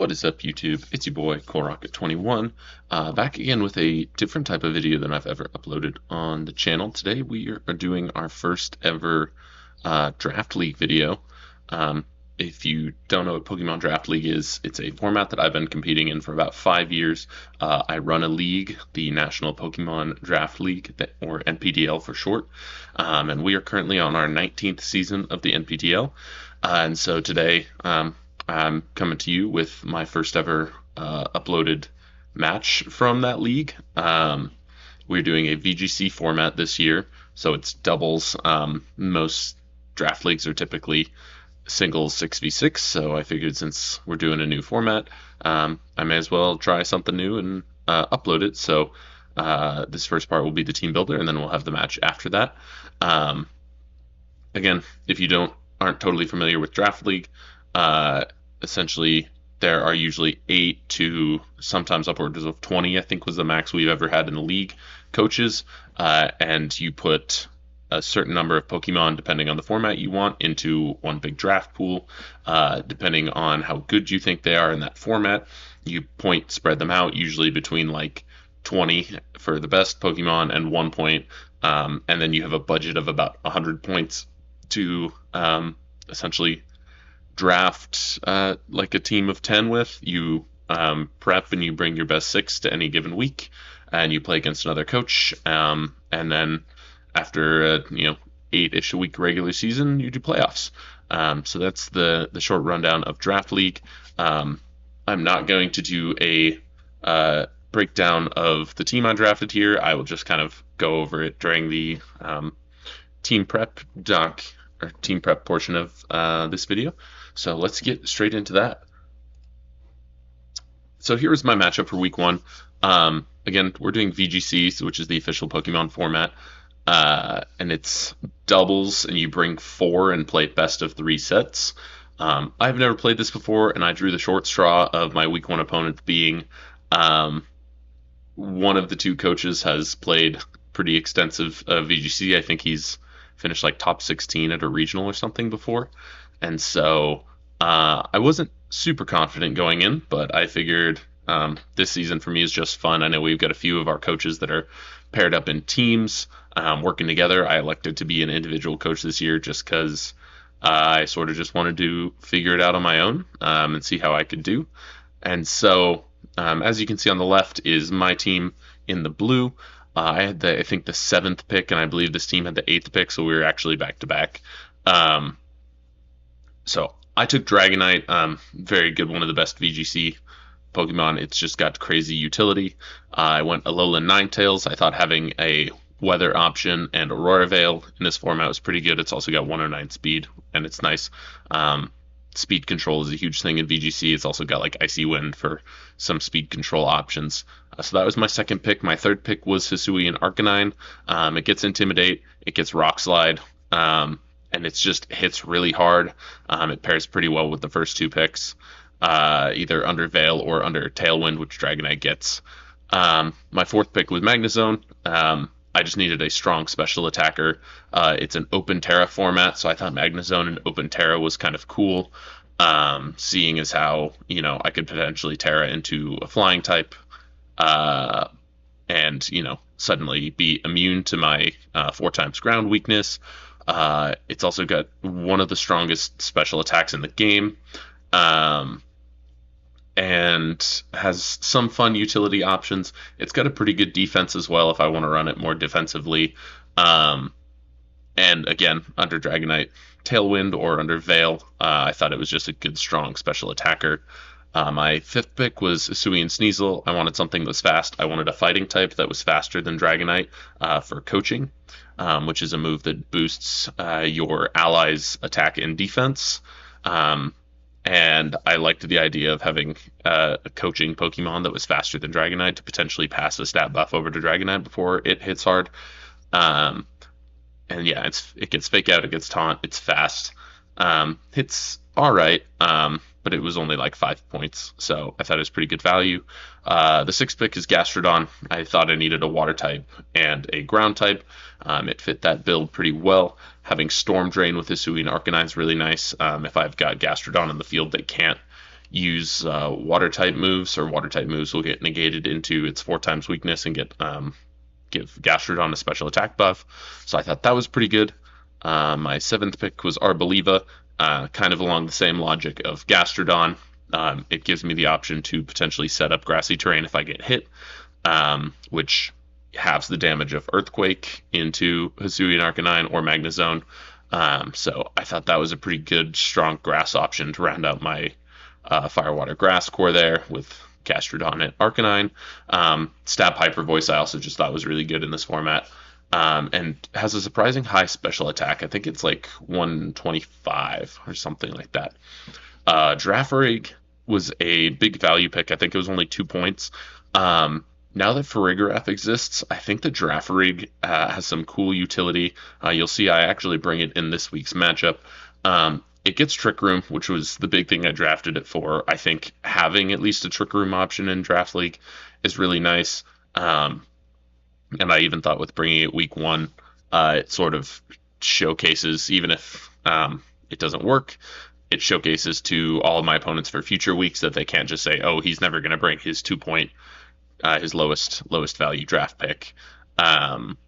What is up, YouTube? It's your boy, CoreRocket21, back again with a different type of video than I've ever uploaded on the channel. Today we are doing our first ever Draft League video. If you don't know what Pokemon Draft League is, it's a format that I've been competing in for about 5 years. I run a league, the National Pokemon Draft League, or NPDL for short, and we are currently on our 19th season of the NPDL. And so today, I'm coming to you with my first ever uploaded match from that league. We're doing a VGC format this year, so it's doubles. Most draft leagues are typically singles 6v6, so I figured since we're doing a new format, I may as well try something new and upload it. So this first part will be the team builder, and then we'll have the match after that. Again, if you aren't totally familiar with Draft League, essentially there are usually 8 to sometimes upwards of 20, I think was the max we've ever had in the league, coaches, and you put a certain number of Pokemon, depending on the format you want, into one big draft pool. Depending on how good you think they are in that format, you spread them out, usually between like 20 for the best Pokemon and 1 point, and then you have a budget of about 100 points to essentially draft like a team of 10 with. You prep and you bring your best 6 to any given week, and you play against another coach, and then after 8-ish a week regular season, you do playoffs. So that's the short rundown of Draft League. I'm not going to do a breakdown of the team I drafted here. I will just kind of go over it during the team prep portion of this video. So let's get straight into that. So here is my matchup for week 1. Again, we're doing VGC, which is the official Pokemon format, and it's doubles, and you bring 4 and play best of 3 sets. I've never played this before, and I drew the short straw of my week 1 opponent being one of the 2 coaches has played pretty extensive VGC. I think he's finished like top 16 at a regional or something before. And so I wasn't super confident going in, but I figured this season for me is just fun. I know we've got a few of our coaches that are paired up in teams, working together. I elected to be an individual coach this year just because I sort of just wanted to figure it out on my own and see how I could do. And so as you can see on the left is my team in the blue. I had I think the 7th pick, and I believe this team had the 8th pick, so we were actually back to back. So I took Dragonite, very good, one of the best VGC Pokemon. It's just got crazy utility. I went Alolan Ninetales. I thought having a weather option and Aurora Veil in this format was pretty good. It's also got 109 speed, and it's nice. Speed control is a huge thing in VGC. It's also got like Icy Wind for some speed control options. So that was my 2nd pick. My 3rd pick was Hisuian Arcanine. It gets Intimidate, it gets Rock Slide, and it just hits really hard. It pairs pretty well with the first 2 picks, either under Veil or under Tailwind, which Dragonite gets. My 4th pick was Magnezone. I just needed a strong special attacker. It's an Open Terra format, so I thought Magnezone and Open Terra was kind of cool, seeing as how I could potentially Terra into a flying type, and suddenly be immune to my 4 times ground weakness. It's also got one of the strongest special attacks in the game, and has some fun utility options. It's got a pretty good defense as well if I want to run it more defensively. And again, under Dragonite, Tailwind, or under Veil, I thought it was just a good, strong special attacker. My 5th pick was Hisuian Sneasel. I wanted something that was fast. I wanted a fighting type that was faster than Dragonite for coaching, which is a move that boosts your allies' attack and defense. And I liked the idea of having a coaching Pokemon that was faster than Dragonite to potentially pass a stat buff over to Dragonite before it hits hard. And yeah, it gets Fake Out, it gets Taunt, it's fast. It's alright, but it was only like 5 points, so I thought it was pretty good value. The 6th pick is Gastrodon. I thought I needed a water type and a ground type. It fit that build pretty well. Having Storm Drain with Hisuian Arcanine is really nice. If I've got Gastrodon in the field that can't use water type moves, or water type moves will get negated into its 4 times weakness and give Gastrodon a special attack buff. So I thought that was pretty good. My 7th pick was Arboliva, kind of along the same logic of Gastrodon. It gives me the option to potentially set up grassy terrain if I get hit, which halves the damage of Earthquake into Hisuian Arcanine or Magnezone. So I thought that was a pretty good, strong grass option to round out my Fire, Water, Grass core there with Gastrodon and Arcanine. Stab Hyper Voice I also just thought was really good in this format. And has a surprising high special attack. I think it's like 125 or something like that. Girafarig was a big value pick. I think it was only 2 points. Now that Farigiraf exists, I think the Girafarig has some cool utility. You'll see I actually bring it in this week's matchup. It gets Trick Room, which was the big thing I drafted it for. I think having at least a Trick Room option in Draft League is really nice. And I even thought with bringing it week 1, it sort of showcases, even if it doesn't work, it showcases to all of my opponents for future weeks that they can't just say, oh, he's never going to bring his 2-point, his lowest value draft pick. And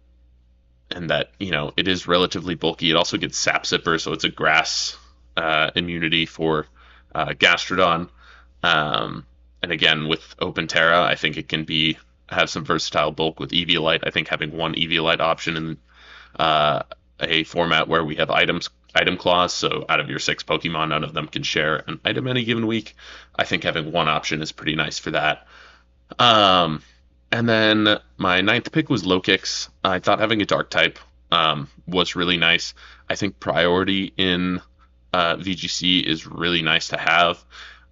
that, it is relatively bulky. It also gets Sap Sipper, so it's a grass immunity for Gastrodon. And again, with Open Terra, I think it can have some versatile bulk with Eviolite. I think having one Eviolite option in a format where we have item clause, so out of your 6 Pokemon, none of them can share an item any given week. I think having one option is pretty nice for that. And then my 9th pick was Lokix. I thought having a Dark type was really nice. I think priority in VGC is really nice to have.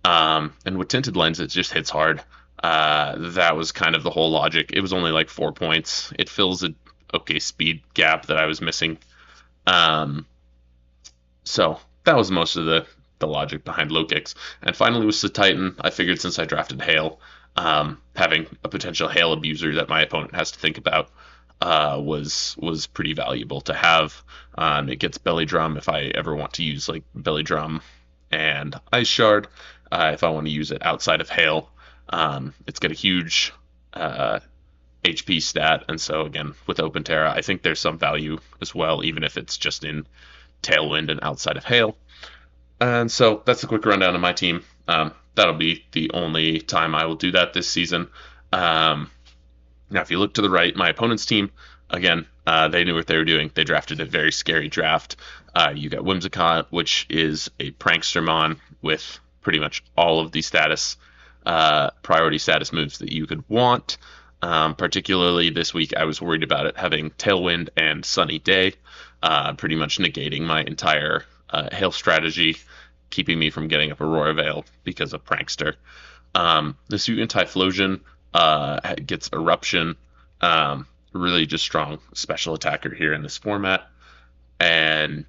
And with Tinted Lens, it just hits hard. That was kind of the whole logic. It was only like 4 points. It fills a okay speed gap that I was missing. So that was most of the logic behind Lokix. And finally with Titan, I figured since I drafted Hail, having a potential Hail abuser that my opponent has to think about was pretty valuable to have. It gets Belly Drum if I ever want to use like Belly Drum and Ice Shard. If I want to use it outside of Hail, it's got a huge HP stat, and so again with Open Terra, I think there's some value as well, even if it's just in Tailwind and outside of Hail. And so that's a quick rundown of my team. That'll be the only time I will do that this season. Now, if you look to the right, my opponent's team, again, they knew what they were doing. They drafted a very scary draft. You got Whimsicott, which is a Prankstermon with pretty much all of the priority status moves that you could want. Particularly this week, I was worried about it having Tailwind and Sunny Day, pretty much negating my entire Hail strategy, keeping me from getting up Aurora Veil because of Prankster. The Suit Typhlosion gets Eruption, really just strong special attacker here in this format. And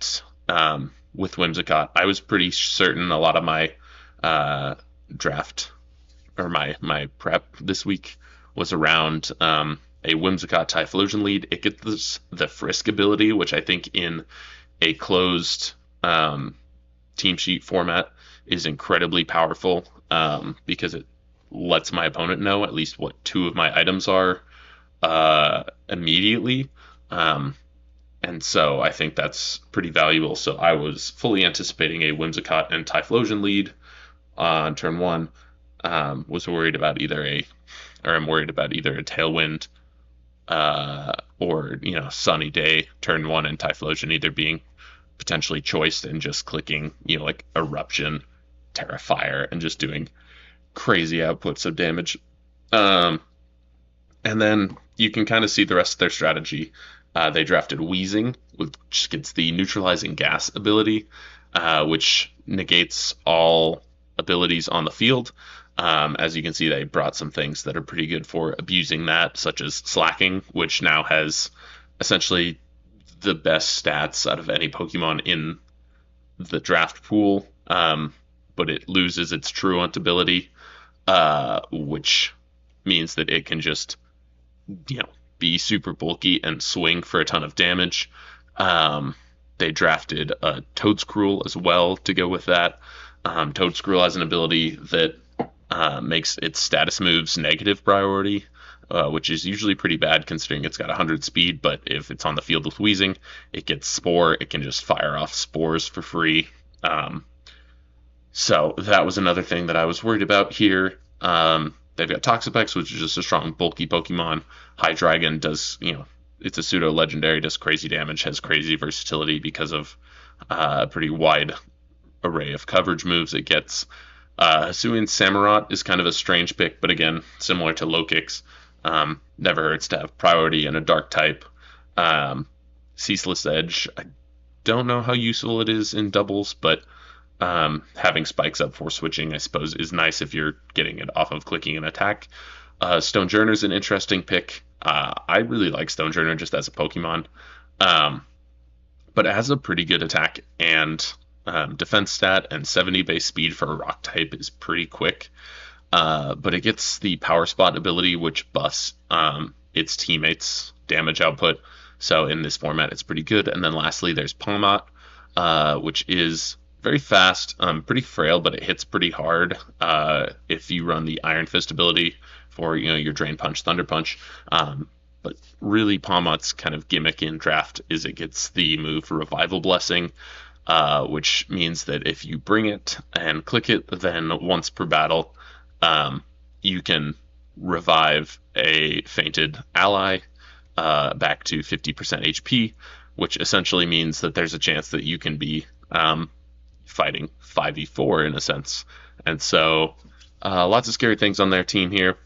with Whimsicott, I was pretty certain a lot of my draft or my prep this week was around a Whimsicott Typhlosion lead. It gets the Frisk ability, which I think in a closed team sheet format is incredibly powerful because it lets my opponent know at least what 2 of my items are immediately. And so I think that's pretty valuable. So I was fully anticipating a Whimsicott and Typhlosion lead on turn 1. Was worried about I'm worried about either a Tailwind or Sunny Day turn 1 and Typhlosion either being potentially choiced and just clicking like Eruption, Terrafire, and just doing crazy outputs of damage. And then you can kind of see the rest of their strategy. They drafted Wheezing, which gets the neutralizing gas ability, which negates all abilities on the field. As you can see, they brought some things that are pretty good for abusing that, such as Slacking, which now has essentially the best stats out of any Pokemon in the draft pool, but it loses its Truant ability, which means that it can just be super bulky and swing for a ton of damage. They drafted Toadscruel as well to go with that. Toad Scroll has an ability that makes its status moves negative priority, which is usually pretty bad considering it's got 100 speed. But if it's on the field with Wheezing, it gets Spore. It can just fire off spores for free. So that was another thing that I was worried about here. They've got Toxapex, which is just a strong, bulky Pokemon. Hydreigon does, it's a pseudo legendary, does crazy damage, has crazy versatility because of a pretty wide array of coverage moves it gets. Hisuian Samurott is kind of a strange pick, but again, similar to Lokix, never hurts to have priority and a dark type. Ceaseless Edge, I don't know how useful it is in doubles, but having spikes up for switching, I suppose, is nice if you're getting it off of clicking an attack. Stonjourner is an interesting pick. I really like Stonjourner just as a Pokemon, but it has a pretty good attack and defense stat, and 70 base speed for a rock type is pretty quick. But it gets the Power Spot ability, which buffs its teammates' damage output. So in this format, it's pretty good. And then lastly, there's Palmot, which is very fast, pretty frail, but it hits pretty hard if you run the Iron Fist ability for your Drain Punch, Thunder Punch. But really, Palmot's kind of gimmick in draft is it gets the move Revival Blessing, which means that if you bring it and click it, then once per battle, you can revive a fainted ally back to 50% HP, which essentially means that there's a chance that you can be fighting 5v4 in a sense. And so lots of scary things on their team here.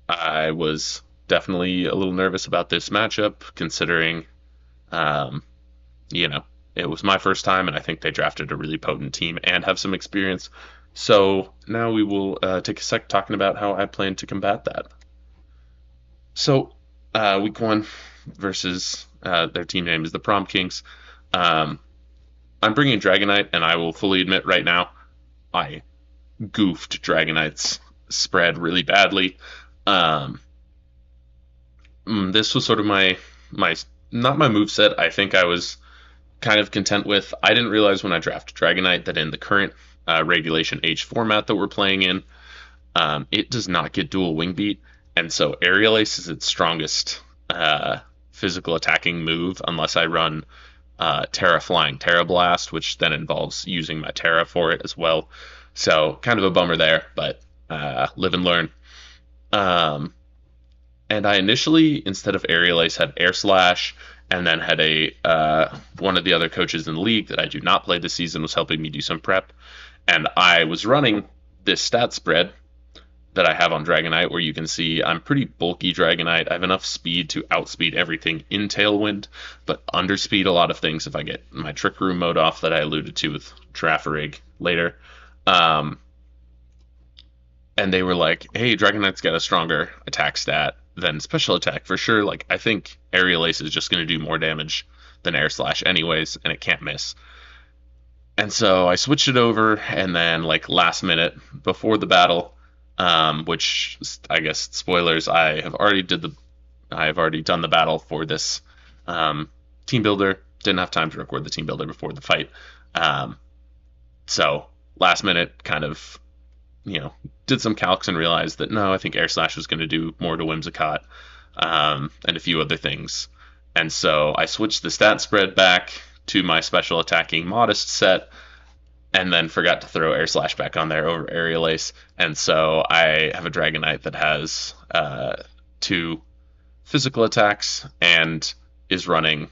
I was definitely a little nervous about this matchup considering, it was my first time, and I think they drafted a really potent team and have some experience. So now we will take a sec talking about how I plan to combat that. So week one versus their team name is the Prom Kings. I'm bringing Dragonite, and I will fully admit right now, I goofed Dragonite's spread really badly. This was sort of my not my moveset. I think I was kind of content with. I didn't realize when I drafted Dragonite that in the current Regulation H format that we're playing in, it does not get dual Wing Beat, and so Aerial Ace is its strongest physical attacking move unless I run Terra Flying Terra Blast, which then involves using my Terra for it as well. So kind of a bummer there, but live and learn. And I initially, instead of Aerial Ace, had Air Slash, and then had one of the other coaches in the league that I do not play this season was helping me do some prep. And I was running this stat spread that I have on Dragonite, where you can see I'm pretty bulky Dragonite. I have enough speed to outspeed everything in Tailwind, but underspeed a lot of things if I get my Trick Room mode off that I alluded to with Girafarig later. And they were like, hey, Dragonite's got a stronger attack stat than special attack for sure. Like, I think Aerial Ace is just going to do more damage than Air Slash anyways, and it can't miss. And so I switched it over, and then like last minute before the battle, which I guess spoilers, I have already done the battle for this team builder. Didn't have time to record the team builder before the fight. So last minute kind of did some calcs and realized that no, I think Air Slash was going to do more to Whimsicott and a few other things. And so I switched the stat spread back to my special attacking Modest set, and then forgot to throw Air Slash back on there over Aerial Ace. And so I have a Dragonite that has 2 physical attacks and is running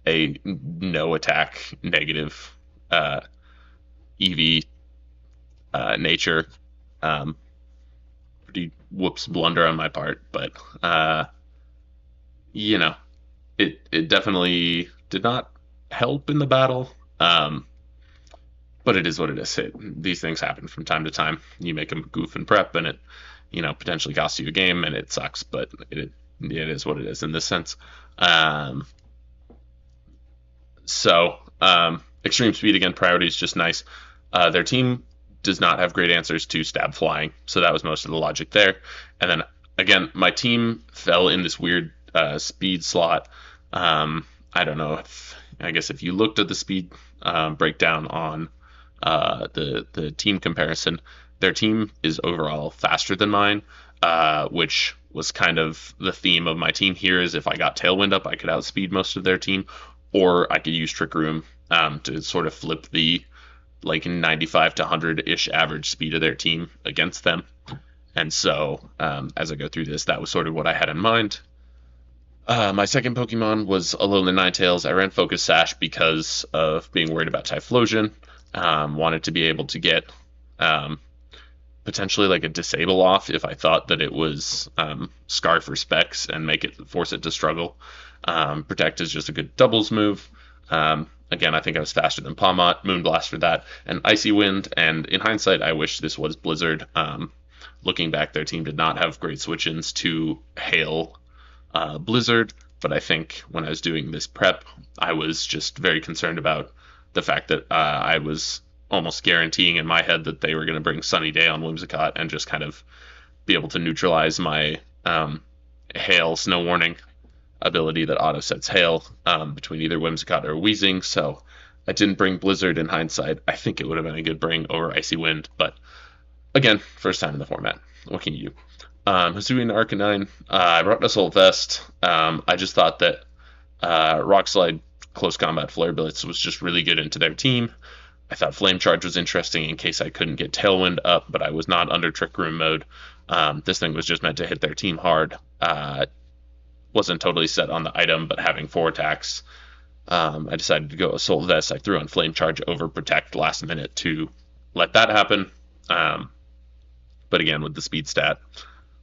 a no attack negative EV nature. Pretty whoops blunder on my part, but it definitely did not help in the battle. But it is what it is. These things happen from time to time. You make a goof in prep, and it potentially costs you a game, and it sucks. But it is what it is in this sense. So extreme speed again. Priority is just nice. Their team does not have great answers to stab flying, so that was most of the logic there. And then again, my team fell in this weird speed slot. I don't know. I guess if you looked at the speed breakdown on the team comparison. Their team is overall faster than mine, which was kind of the theme of my team here. Is if I got Tailwind up, I could outspeed most of their team, or I could use Trick Room to sort of flip the like 95 to 100 ish average speed of their team against them. And so, as I go through this, that was sort of what I had in mind. My second Pokemon was Alolan Ninetales. I ran Focus Sash because of being worried about Typhlosion. Wanted to be able to get um, potentially like a disable off if I thought that it was Scarf or Specs and force it to struggle. Protect is just a good doubles move. Again, I think I was faster than Palmot, Moonblast for that, and Icy Wind. And in hindsight, I wish this was Blizzard. Looking back, their team did not have great switch-ins to Hail Blizzard, but I think when I was doing this prep, I was just very concerned about the fact that I was almost guaranteeing in my head that they were going to bring Sunny Day on Whimsicott and just kind of be able to neutralize my Hail Snow Warning ability that auto sets Hail between either Whimsicott or Weezing. So I didn't bring Blizzard in hindsight. I think it would have been a good bring over Icy Wind, but again, first time in the format. What can you do? Hisuian Arcanine, I brought Assault Vest. I just thought that Rock Slide Close Combat Flare Blitz was just really good into their team. I thought Flame Charge was interesting in case I couldn't get Tailwind up, but I was not under Trick Room mode. This thing was just meant to hit their team hard. Wasn't totally set on the item, but having 4 attacks, I decided to go Assault Vest. I threw on Flame Charge over Protect last minute to let that happen. But again, with the speed stat,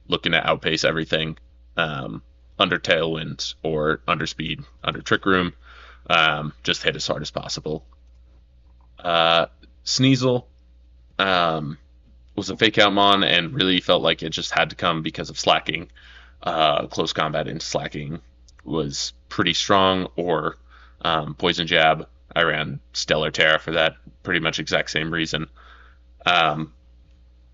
looking to outpace everything under Tailwind or under Speed, under Trick Room, just hit as hard as possible. Sneasel was a fake out mon and really felt like it just had to come because of slacking. Close combat into slacking was pretty strong, or Poison Jab. I ran Stellar Terra for that pretty much exact same reason.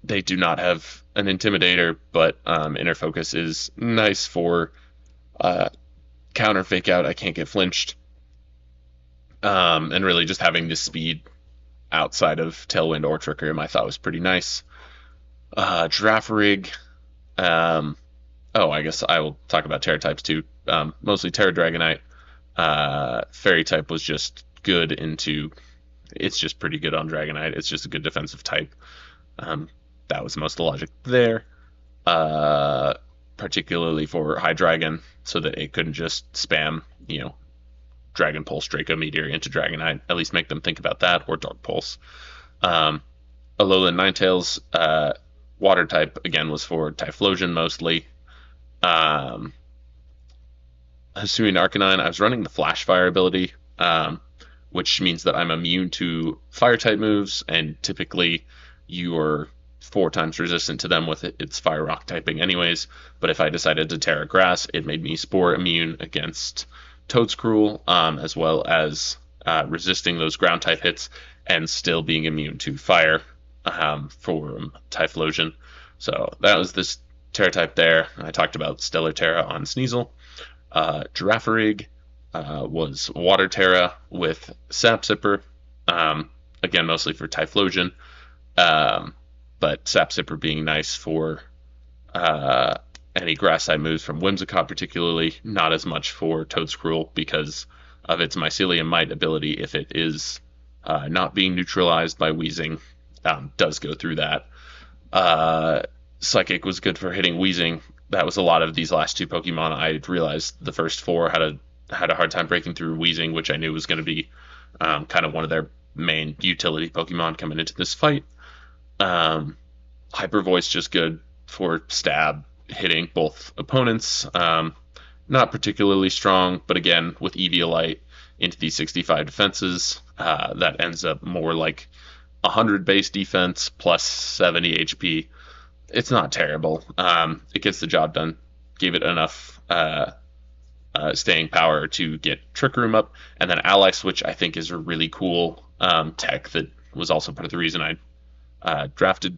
They do not have an Intimidator, but Inner Focus is nice for counter fake out. I can't get flinched. And really just having this speed outside of Tailwind or Trick Room I thought was pretty nice. Girafarig. I guess I will talk about Terra types too. Mostly Terra Dragonite. Fairy type was just good into... It's just pretty good on Dragonite. It's just a good defensive type. That was most of the logic there. Particularly for Hydreigon, so that it couldn't just spam, Dragon Pulse, Draco Meteor into Dragonite. At least make them think about that, or Dark Pulse. Alolan Ninetales, Water type, again, was for Typhlosion mostly. Hisuian Arcanine, I was running the Flash Fire ability, which means that I'm immune to Fire type moves, and typically you're 4 times resistant to them with its Fire Rock typing anyways. But if I decided to Terra Grass, it made me Spore immune against Toedscruel, as well as resisting those ground type hits and still being immune to Fire for Typhlosion. So that was this Terra type there. I talked about Stellar Terra on Sneasel. Girafarig was Water Terra with Sap Sipper. Again, mostly for Typhlosion. But Sap Sipper being nice for any grass type moves from Whimsicott, particularly, not as much for Toedscruel because of its Mycelium Might ability. If it is not being neutralized by Weezing, does go through that. Psychic was good for hitting Weezing. That was a lot of these last 2 Pokemon. I realized the first 4 had a hard time breaking through Weezing, which I knew was going to be kind of one of their main utility Pokemon coming into this fight. Hyper Voice just good for stab, hitting both opponents. Not particularly strong, but again, with Eviolite into these 65 defenses, that ends up more like 100 base defense plus 70 HP. It's not terrible. It gets the job done. Gave it enough staying power to get Trick Room up, and then Ally Switch I think is a really cool tech that was also part of the reason I drafted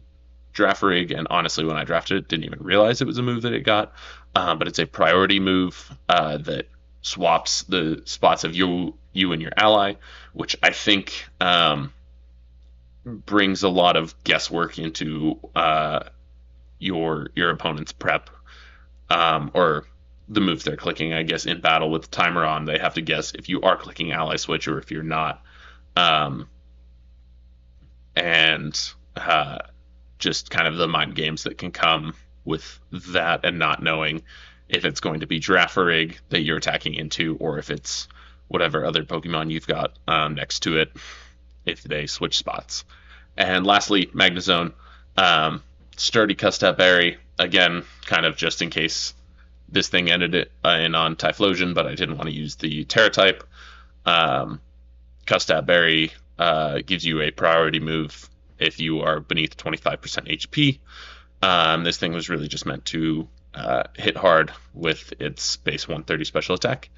Girafarig, and honestly when I drafted it didn't even realize it was a move that it got, but it's a priority move that swaps the spots of you and your ally, which I think brings a lot of guesswork into your opponent's prep, or the moves they're clicking. I guess in battle with the timer on, they have to guess if you are clicking ally switch or if you're not. Um, and just kind of the mind games that can come with that, and not knowing if it's going to be Girafarig that you're attacking into, or if it's whatever other Pokemon you've got next to it, if they switch spots. And lastly, Magnezone. Sturdy Custap Berry, again, kind of just in case this thing ended it in on Typhlosion, but I didn't want to use the Terra type. Custap Berry gives you a priority move if you are beneath 25% HP. This thing was really just meant to hit hard with its base 130 special attack.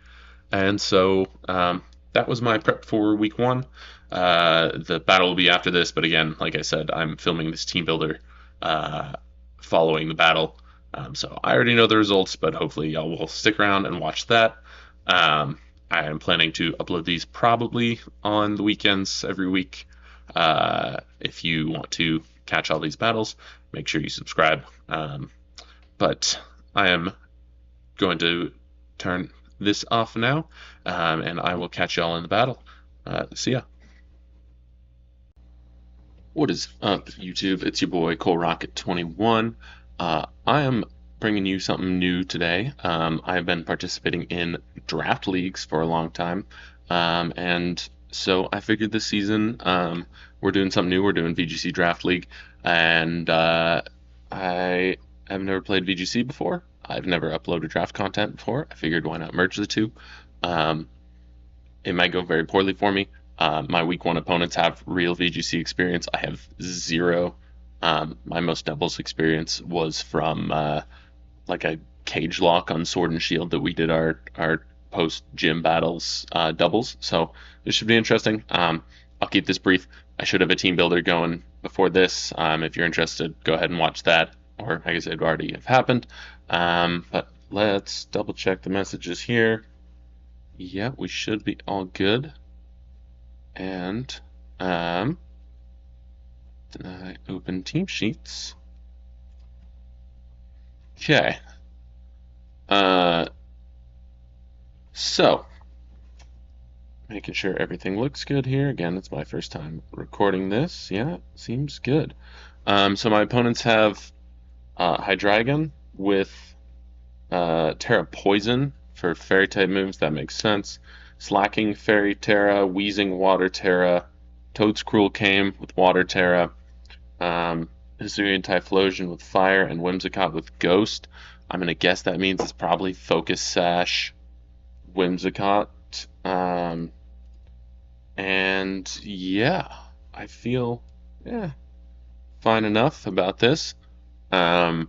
And so that was my prep for week 1. The battle will be after this, but again, like I said, I'm filming this team builder following the battle. So I already know the results, but hopefully y'all will stick around and watch that. I am planning to upload these probably on the weekends every week. If you want to catch all these battles, make sure you subscribe. But I am going to turn this off now, and I will catch y'all in the battle. See ya. What is up, YouTube? It's your boy Cole Rocket 21. I am bringing you something new today. I've been participating in draft leagues for a long time, and so I figured this season we're doing something new. We're doing VGC Draft League, and I have never played VGC before. I've never uploaded draft content before. I figured why not merge the two. It might go very poorly for me. My week 1 opponents have real VGC experience. I have 0. My most doubles experience was from like a cage lock on Sword and Shield that we did our post gym battles doubles. So this should be interesting. I'll keep this brief. I should have a team builder going before this. If you're interested, go ahead and watch that, or I guess it would already have happened. But let's double check the messages here. Yeah, we should be all good. And then I open team sheets. Okay. So making sure everything looks good here. Again, it's my first time recording this. Yeah, seems good. So my opponents have Hydreigon with Terra Poison for Fairy type moves. That makes sense. Slacking Fairy Terra, Wheezing Water Terra, Toadscruel Came with Water Terra, Hisuian Typhlosion with Fire, and Whimsicott with Ghost. I'm going to guess that means it's probably Focus Sash, Whimsicott. And yeah, I feel fine enough about this. I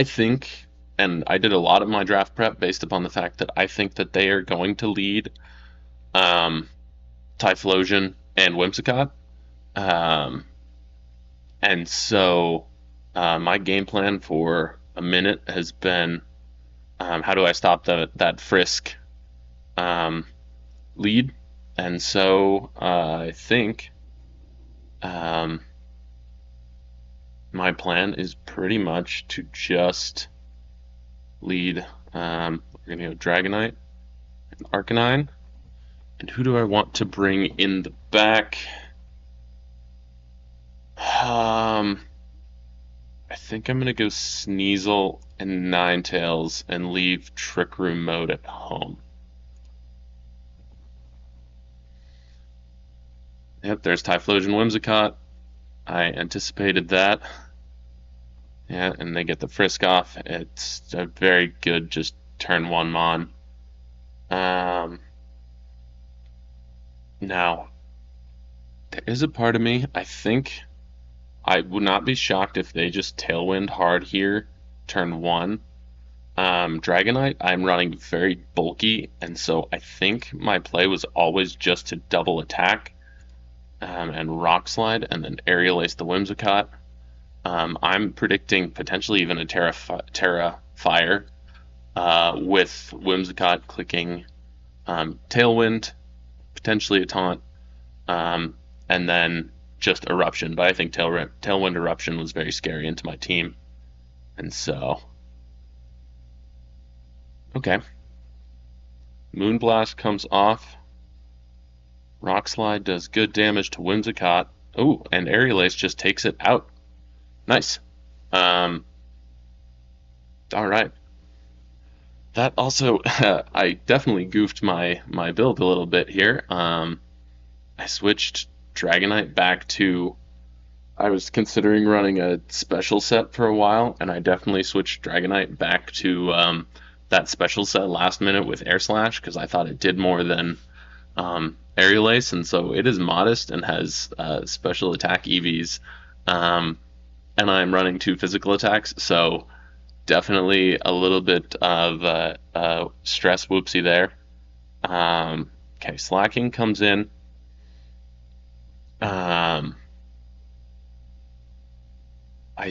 think, and I did a lot of my draft prep based upon the fact that I think that they are going to lead Typhlosion and Whimsicott. And so my game plan for a minute has been, how do I stop that Frisk lead? And so I think my plan is pretty much to just lead. We're going to go Dragonite and Arcanine. And who do I want to bring in the back? I think I'm going to go Sneasel and Ninetales and leave Trick Room mode at home. Yep, there's Typhlosion Whimsicott. I anticipated that. Yeah, and they get the Frisk off. It's a very good just turn 1 Mon. Now, there is a part of me, I think I would not be shocked if they just Tailwind hard here, turn 1. Dragonite, I'm running very bulky, and so I think my play was always just to double attack and Rock Slide, and then Aerial Ace the Whimsicott. I'm predicting potentially even a Terra Fire with Whimsicott clicking Tailwind, potentially a taunt, um, and then just Eruption. But I think Tailwind Eruption was very scary into my team. And so, okay. Moonblast comes off. Rock Slide does good damage to Whimsicott. Oh, and Aerial Ace just takes it out. Nice. All right. That also, I definitely goofed my build a little bit here. I switched Dragonite back to. I was considering running a special set for a while, and I definitely switched Dragonite back to that special set last minute with Air Slash because I thought it did more than Aerial Ace, and so it is modest and has special attack EVs, and I'm running 2 physical attacks, so definitely a little bit of stress whoopsie there. Okay, Slacking comes in. I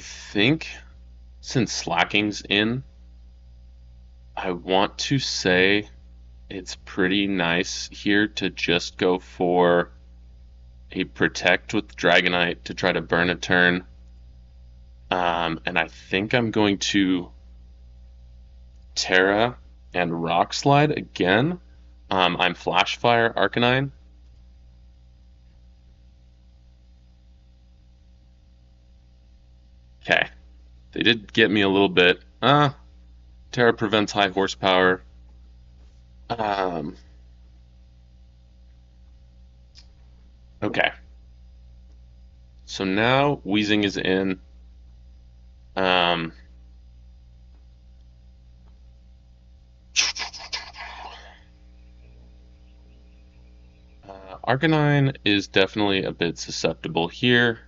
think since Slacking's in, I want to say it's pretty nice here to just go for a Protect with Dragonite to try to burn a turn. And I think I'm going to Terra and Rock Slide again. I'm Flash Fire Arcanine. Okay. They did get me a little bit. Terra prevents high horsepower. Okay. So now Weezing is in. Um, Arcanine is definitely a bit susceptible here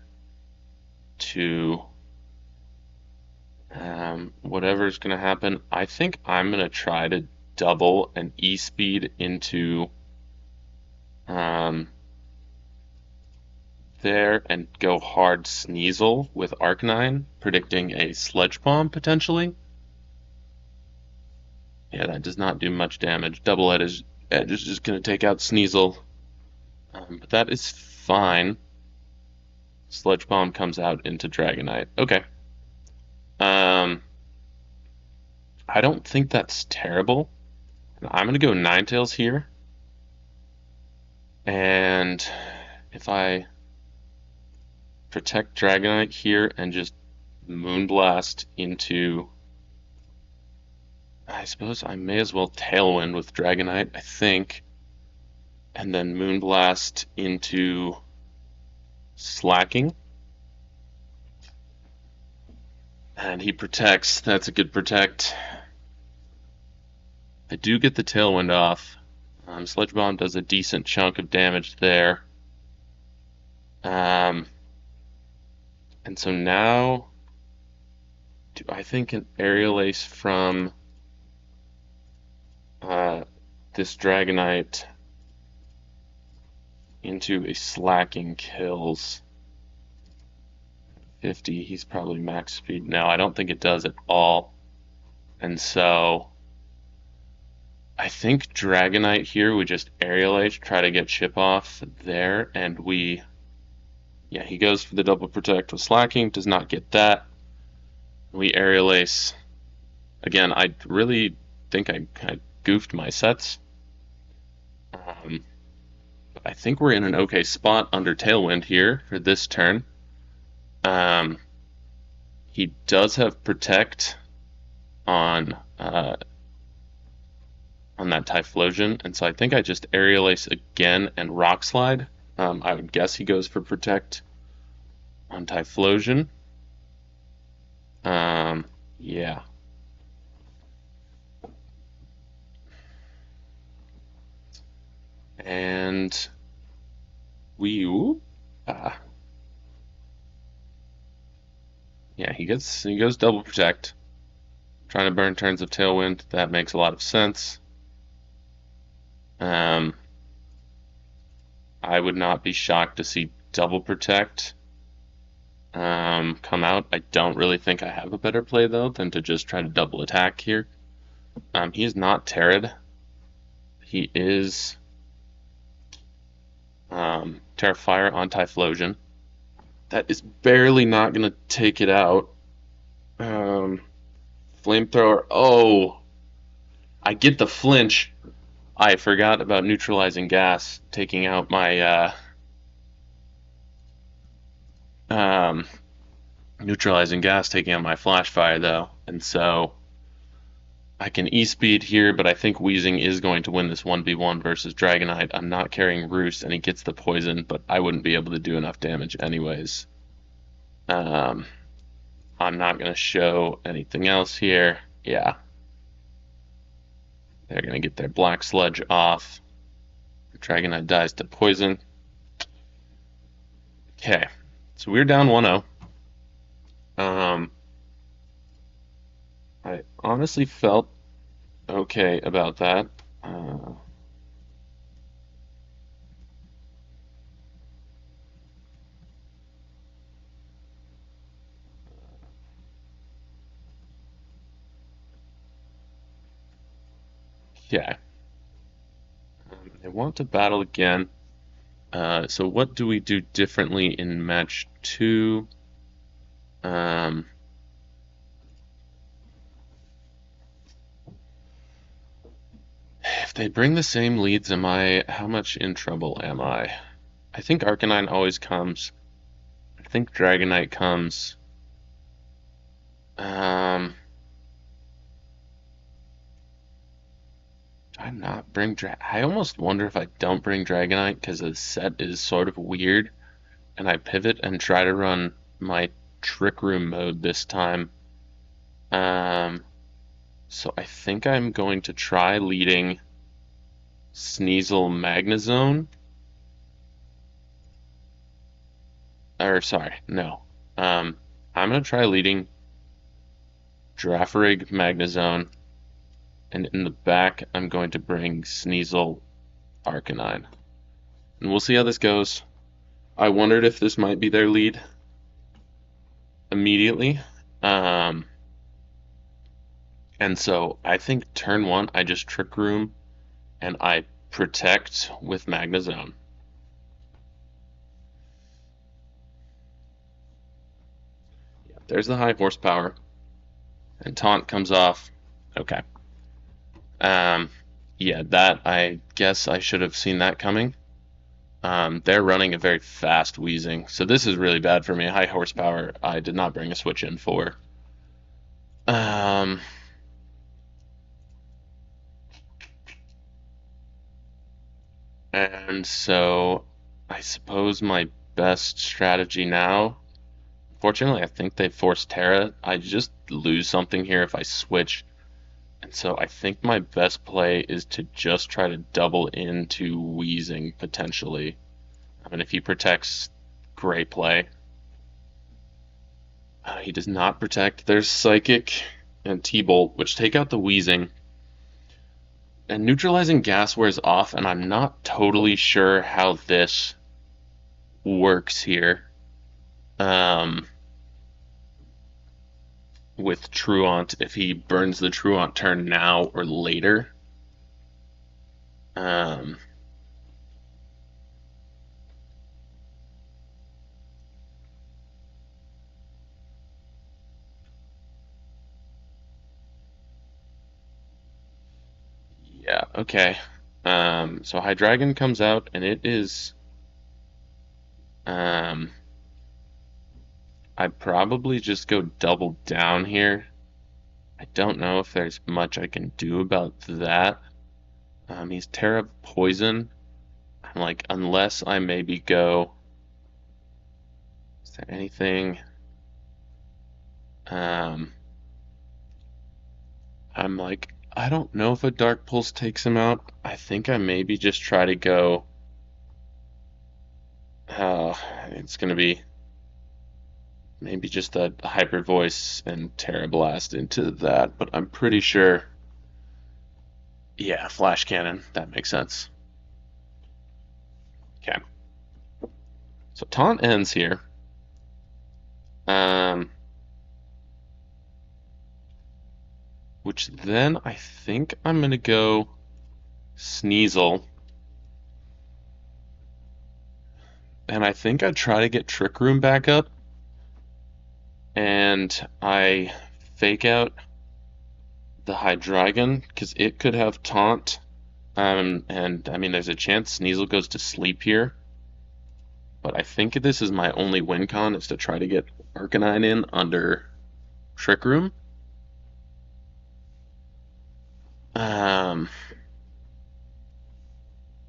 to whatever's going to happen. I think I'm going to try to double an E-Speed into there and go hard Sneasel with Arcanine, predicting a Sludge Bomb potentially. Yeah, that does not do much damage. Double Edge is just going to take out Sneasel. But that is fine. Sludge Bomb comes out into Dragonite. Okay. I don't think that's terrible. I'm going to go Ninetales here. And if I protect Dragonite here and just Moonblast into... I suppose I may as well Tailwind with Dragonite, I think. And then Moonblast into Slacking. And he protects. That's a good protect. I do get the Tailwind off. Sludge Bomb does a decent chunk of damage there. And so now, do I think an Aerial Ace from this Dragonite into a Slacking kills 50? He's probably max speed. No, I don't think it does at all. And so I think Dragonite here, we just Aerial Ace, try to get chip off there, and we... Yeah, he goes for the double protect with Slacking, does not get that. We Aerial Ace. Again, I really think I goofed my sets. I think we're in an okay spot under Tailwind here for this turn. He does have Protect on that Typhlosion, and so I think I just Aerial Ace again and Rock Slide. I would guess he goes for Protect on Typhlosion. Yeah. And yeah, he goes double protect, trying to burn turns of Tailwind. That makes a lot of sense. I would not be shocked to see double protect come out. I don't really think I have a better play though than to just try to double attack here. He is not Terrid. He is Terra Fire on Typhlosion. That is barely not going to take it out. Flamethrower. Oh, I get the flinch. I forgot about neutralizing gas, taking out my um, neutralizing gas, taking out my flash fire though, and so I can E-speed here, but I think Wheezing is going to win this 1v1 versus Dragonite. I'm not carrying Roost, and he gets the poison, but I wouldn't be able to do enough damage anyways. Um, I'm not going to show anything else here. Yeah. They're going to get their Black Sludge off. Dragonite dies to poison. Okay. So we're down 1-0. I honestly felt okay about that. Yeah. They want to battle again. So what do we do differently in match 2? If they bring the same leads, how much in trouble am I? I think Arcanine always comes. I think Dragonite comes. Do I not bring I almost wonder if I don't bring Dragonite because the set is sort of weird, and I pivot and try to run my Trick Room mode this time. So I think I'm going to try leading Sneasel Magnezone. Or sorry, no. I'm gonna try leading Girafarig Magnezone, and in the back I'm going to bring Sneasel Arcanine. And we'll see how this goes. I wondered if this might be their lead immediately. And so I think turn 1 I just Trick Room and I protect with Magnezone. Yeah, there's the high horsepower. And Taunt comes off. Okay. Yeah, that I guess I should have seen that coming. They're running a very fast Wheezing, so this is really bad for me. High horsepower, I did not bring a switch in for. And so I suppose my best strategy now. Fortunately, I think they forced Terra. I just lose something here if I switch. And so I think my best play is to just try to double into Wheezing potentially. I mean, if he protects, great play. He does not protect. There's Psychic and T-Bolt, which take out the Wheezing. And neutralizing gas wears off, and I'm not totally sure how this works here. With Truant, if he burns the Truant turn now or later. Yeah, okay. So Hydreigon comes out, and it is. I'd probably just go double down here. I don't know if there's much I can do about that. He's Terra Poison. I'm like, unless I maybe go. Is there anything? I'm like, I don't know if a Dark Pulse takes him out. I think I maybe just try to go. It's gonna be maybe just a Hyper Voice and Terra Blast into that, but I'm pretty sure. Yeah, Flash Cannon. That makes sense. Okay. So Taunt ends here. which then I think I'm going to go Sneasel. And I think I try to get Trick Room back up. And I fake out the Hydreigon because it could have Taunt. And I mean, there's a chance Sneasel goes to sleep here. But I think this is my only win con is to try to get Arcanine in under Trick Room.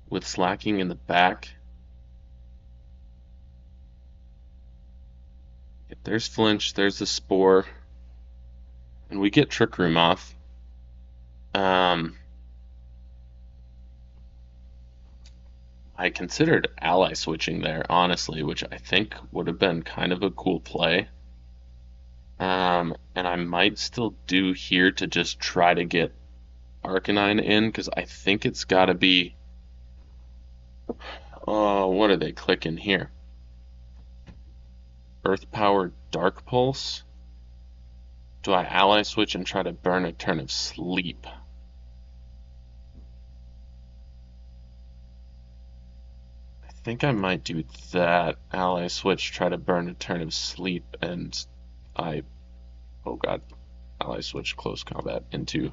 With Slacking in the back. There's Flinch, there's the Spore. And we get Trick Room off. I considered ally switching there, honestly, which I think would have been kind of a cool play. And I might still do here to just try to get Arcanine in, because I think it's got to be... what are they clicking here? Earth Power Dark Pulse? Do I ally switch and try to burn a turn of sleep? I think I might do that. Ally switch, try to burn a turn of sleep, and oh god, ally switch close combat into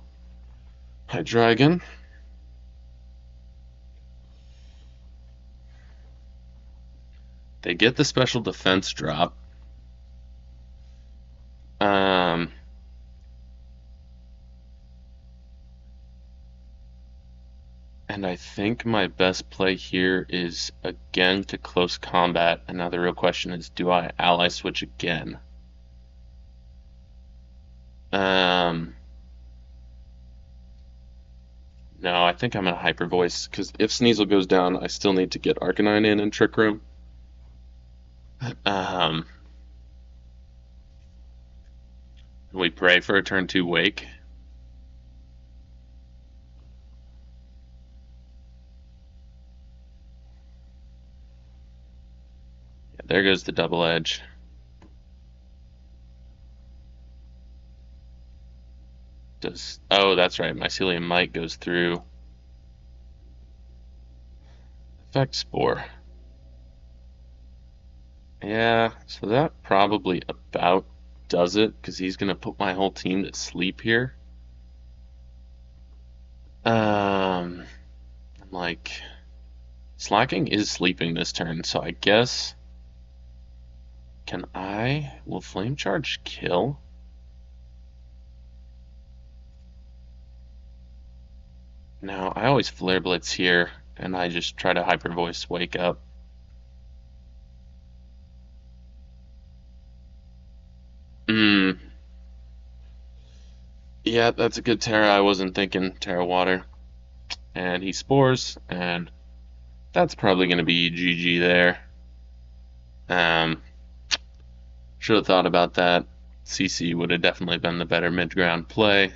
Hydreigon. They get the special defense drop. And I think my best play here is again to close combat. And now the real question is, do I ally switch again? No, I think I'm gonna Hyper Voice, because if Sneasel goes down, I still need to get Arcanine in and Trick Room. We pray for a turn 2 Wake. Yeah, there goes the Double Edge. Oh, that's right, Mycelium Might goes through. Effect Spore. Yeah, so that probably about does it, because he's going to put my whole team to sleep here. I'm like, Slacking is sleeping this turn, so I guess, will Flame Charge kill? No, I always Flare Blitz here, and I just try to Hyper Voice Wake Up. Yeah, that's a good Terra. I wasn't thinking Terra Water. And he Spores, and that's probably going to be GG there. Should have thought about that. CC would have definitely been the better mid-ground play.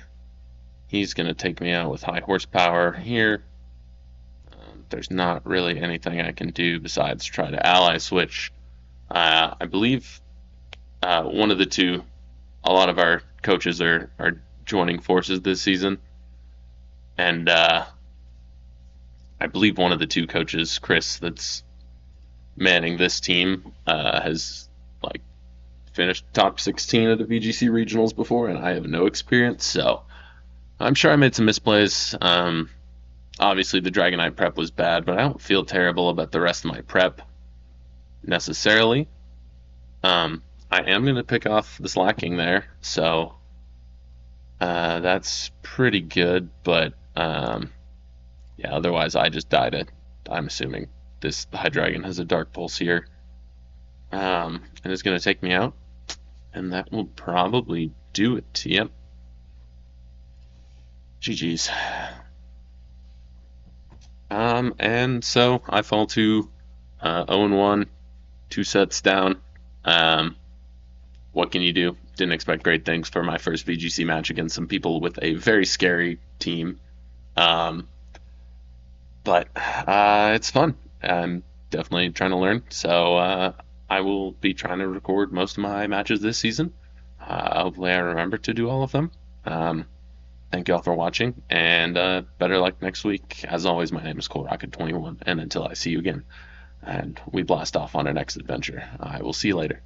He's going to take me out with high horsepower here. There's not really anything I can do besides try to ally switch. I believe one of the two, a lot of our coaches are joining forces this season. And I believe one of the two coaches, Chris, that's manning this team, has like finished top 16 at the VGC regionals before, and I have no experience, so I'm sure I made some misplays. Obviously, the Dragonite prep was bad, but I don't feel terrible about the rest of my prep necessarily. I am going to pick off the Slacking there, so that's pretty good, but yeah, otherwise I just died it. I'm assuming the Hydreigon has a Dark Pulse here, and it's going to take me out, and that will probably do it. Yep. GG's. And so I fall to 0-1, 2 sets down. What can you do? Didn't expect great things for my first VGC match against some people with a very scary team. But it's fun. I'm definitely trying to learn. So I will be trying to record most of my matches this season. Hopefully I remember to do all of them. Thank you all for watching, and better luck next week. As always, my name is ColeRocket21, and until I see you again, and we blast off on our next adventure, I will see you later.